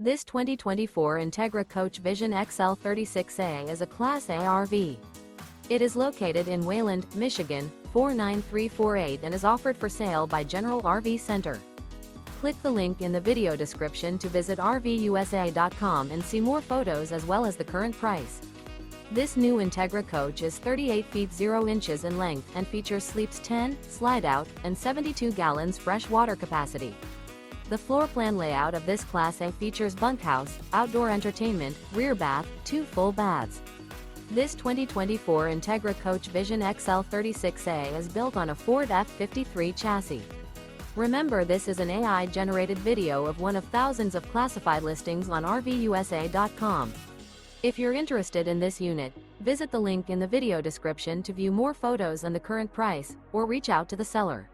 This 2024 Entegra Coach Vision XL 36A is a Class A RV. It is located in Wayland, Michigan, 49348 and is offered for sale by General RV Center. Click the link in the video description to visit RVUSA.com and see more photos as well as the current price. This new Entegra Coach is 38 feet 0 inches in length and features sleeps 10, slide-out, and 72 gallons fresh water capacity. The floor plan layout of this Class A features bunkhouse, outdoor entertainment, rear bath, 2 full baths. This 2024 Entegra Coach Vision XL 36A is built on a Ford F53 chassis. Remember, this is an AI-generated video of one of thousands of classified listings on RVUSA.com. If you're interested in this unit, visit the link in the video description to view more photos and the current price, or reach out to the seller.